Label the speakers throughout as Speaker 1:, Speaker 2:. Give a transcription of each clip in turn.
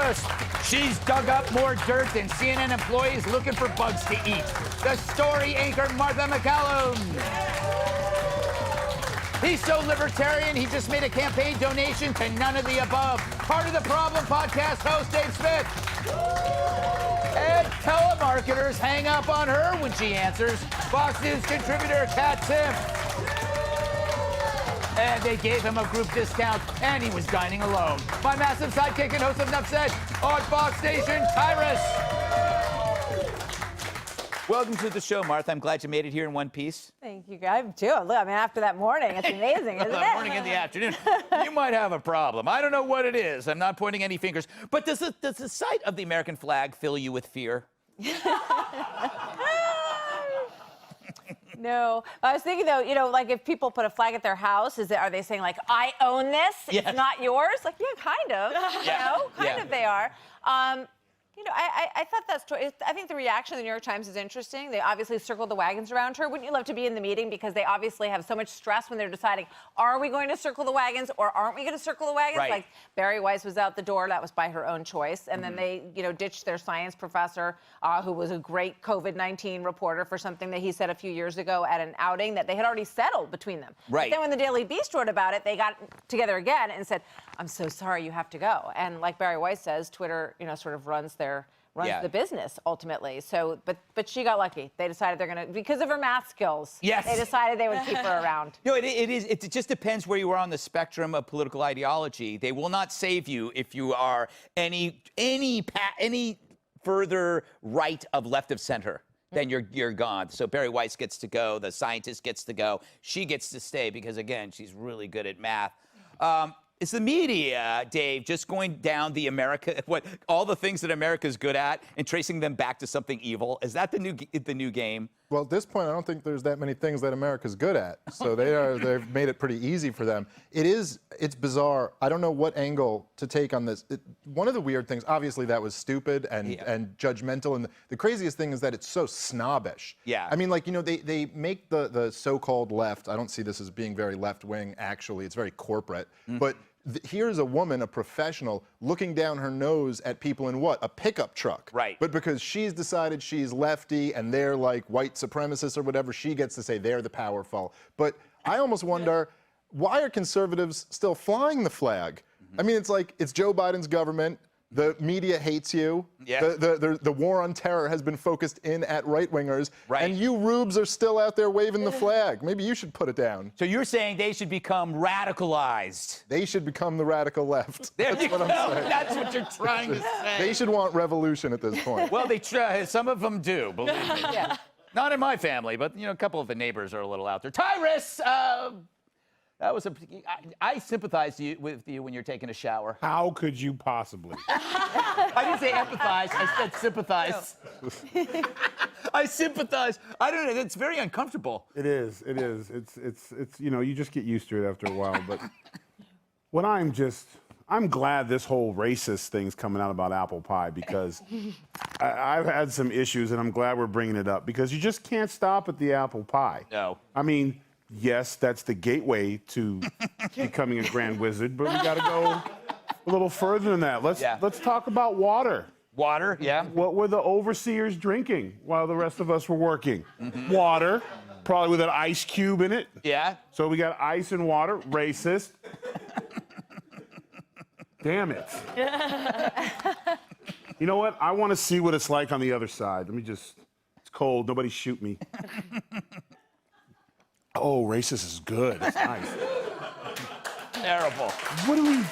Speaker 1: first. She's dug up more dirt than CNN employees looking for bugs to eat. The story anchor Martha McCallum. He's so libertarian, he just made a campaign donation to none of the above. Part of the Problem podcast host, Dave Smith. And telemarketers hang up on her when she answers. Fox News contributor Kat Simm. And they gave him a group discount, and he was dining alone. My massive sidekick and host of Enough Said on Fox Nation, Tyrus. Welcome to the show, Martha. I'm glad you made it here in one piece.
Speaker 2: Thank you, guys. Too. Look, I mean, after that morning, it's amazing, isn't it?
Speaker 1: Morning and the afternoon. You might have a problem. I don't know what it is. I'm not pointing any fingers. But does the sight of the American flag fill you with fear?
Speaker 2: No. I was thinking, though, you know, like if people put a flag at their house, are they saying, like, I own this?
Speaker 1: Yes.
Speaker 2: It's not yours? Like, yeah, kind of.
Speaker 1: Yeah.
Speaker 2: You know, kind of they are. You know, I thought that's true. I think the reaction of the New York Times is interesting. They obviously circled the wagons around her. Wouldn't you love to be in the meeting? Because they obviously have so much stress when they're deciding, are we going to circle the wagons or aren't we going to circle the wagons?
Speaker 1: Right.
Speaker 2: Like Barry Weiss was out the door. That was by her own choice. And then they, you know, ditched their science professor, who was a great COVID-19 reporter for something that he said a few years ago at an outing that they had already settled between them.
Speaker 1: Right.
Speaker 2: But then when the Daily Beast wrote about it, they got together again and said, I'm so sorry, you have to go. And like Barry Weiss says, Twitter, you know, sort of runs the business ultimately. So, but she got lucky. They decided they're gonna, because of her math skills.
Speaker 1: Yes.
Speaker 2: They decided they would keep her around.
Speaker 1: No, it just depends where you are on the spectrum of political ideology. They will not save you if you are any further right of left of center. Then you're gone. So Barry Weiss gets to go. The scientist gets to go. She gets to stay because, again, she's really good at math. Is the media, Dave, just going down all the things that America's good at and tracing them back to something evil? Is that the new game?
Speaker 3: Well, at this point, I don't think there's that many things that America's good at. So they've made it pretty easy for them. It's bizarre. I don't know what angle to take on this. One of the weird things, obviously, that was stupid and judgmental. And the craziest thing is that it's so snobbish.
Speaker 1: Yeah.
Speaker 3: I mean, like, you know, they make the so-called left. I don't see this as being very left-wing, actually. It's very corporate. But here's a woman, a professional, looking down her nose at people in what? A pickup truck.
Speaker 1: Right.
Speaker 3: But because she's decided she's lefty and they're like white supremacists or whatever, she gets to say they're the powerful. But I almost wonder, why are conservatives still flying the flag? I mean, it's like, it's Joe Biden's government. The media hates you.
Speaker 1: Yeah.
Speaker 3: The war on terror has been focused in at right-wingers.
Speaker 1: Right.
Speaker 3: And you rubes are still out there waving the flag. Maybe you should put it down.
Speaker 1: So you're saying they should become radicalized?
Speaker 3: They should become the radical left.
Speaker 1: There
Speaker 3: That's
Speaker 1: you
Speaker 3: what
Speaker 1: go.
Speaker 3: I'm saying.
Speaker 1: That's what you're trying to say.
Speaker 3: They should want revolution at this point.
Speaker 1: Well, they try. Some of them do, believe me.
Speaker 2: Yeah.
Speaker 1: Not in my family, but, you know, a couple of the neighbors are a little out there. Tyrus, that was I sympathize with you when you're taking a shower.
Speaker 4: How could you possibly?
Speaker 1: I didn't say empathize. I said sympathize. No. I sympathize. I don't know. It's very uncomfortable.
Speaker 4: It is. It is. It's. You know, you just get used to it after a while. But what I'm glad this whole racist thing's coming out about apple pie because I've had some issues, and I'm glad we're bringing it up because you just can't stop at the apple pie.
Speaker 1: No.
Speaker 4: I mean, yes, that's the gateway to becoming a grand wizard, but we got to go a little further than that. Let's talk about water.
Speaker 1: Water, yeah.
Speaker 4: What were the overseers drinking while the rest of us were working? Water, probably with an ice cube in it.
Speaker 1: Yeah.
Speaker 4: So we got ice and water, racist. Damn it. You know what? I want to see what it's like on the other side. It's cold. Nobody shoot me. Oh, racist is good. That's nice.
Speaker 1: Terrible.
Speaker 4: What do we...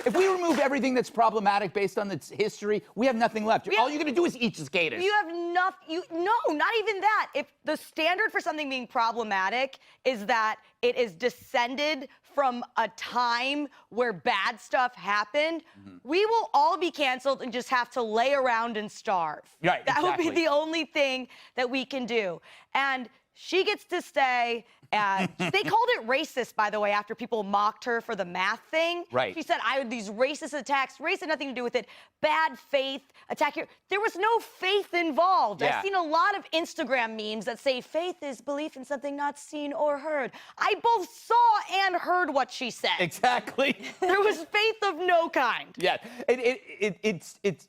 Speaker 1: If we remove everything that's problematic based on its history, we have nothing left. All you're going to do is eat cicadas.
Speaker 5: You have nothing. No, not even that. If the standard for something being problematic is that it is descended from a time where bad stuff happened, we will all be canceled and just have to lay around and starve.
Speaker 1: Right,
Speaker 5: that would be
Speaker 1: exactly.
Speaker 5: the only thing that we can do. And She gets to stay. They called it racist, by the way, after people mocked her for the math thing.
Speaker 1: Right.
Speaker 5: She said, I had these racist attacks. Race had nothing to do with it. Bad faith, attack here. There was no faith involved.
Speaker 1: Yeah.
Speaker 5: I've seen a lot of Instagram memes that say faith is belief in something not seen or heard. I both saw and heard what she said.
Speaker 1: Exactly.
Speaker 5: There was faith of no kind.
Speaker 1: Yeah. It's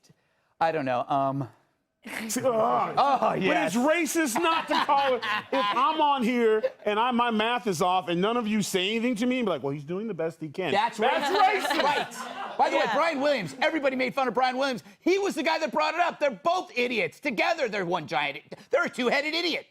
Speaker 1: I don't know.
Speaker 4: Oh,
Speaker 1: yes.
Speaker 4: But it's racist not to call it. If I'm on here and my math is off and none of you say anything to me, be like, well, he's doing the best he can.
Speaker 1: That's racist. Right. By the way, Brian Williams, everybody made fun of Brian Williams. He was the guy that brought it up. They're both idiots. Together, they're one giant. They're a two-headed idiot.